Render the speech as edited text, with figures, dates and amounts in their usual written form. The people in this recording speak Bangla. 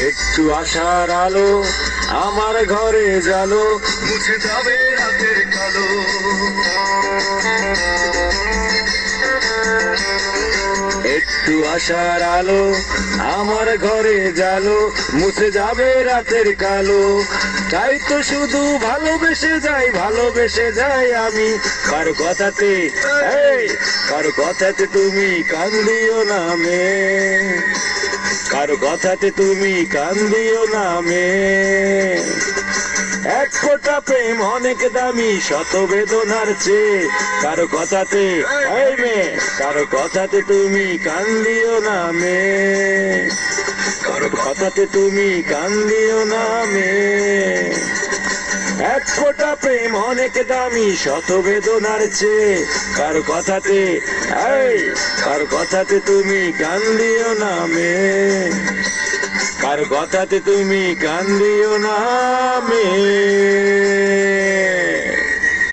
একটু আশার আলো আমার ঘরে জালো, মুছে যাবে রাতের কালো। একটু আশার আলো আমার ঘরে জালো, মুছে যাবে রাতের কালো। তাই তো শুধু ভালোবেসে যাই আমি কারো কথাতে, কারো কথাতে তুমি কান্দিও না মে, কারো কথাতে তুমি কান্দিও না মে। এক ফোঁটা প্রেম অনেক দামি শত বেদনার চেয়ে, কারো কথাতে এই মেয়ে, কারো কথাতে তুমি কান্দিও না মে, কারো কথাতে তুমি কান্দিও না মে। এক ফোঁটা প্রেম অনেক দামি শত বেদনার চেয়ে, কারো কথাতে কারো কথাতে তুমি কান্দিও না মে, কারো কথাতে তুমি কান্দিও না মে।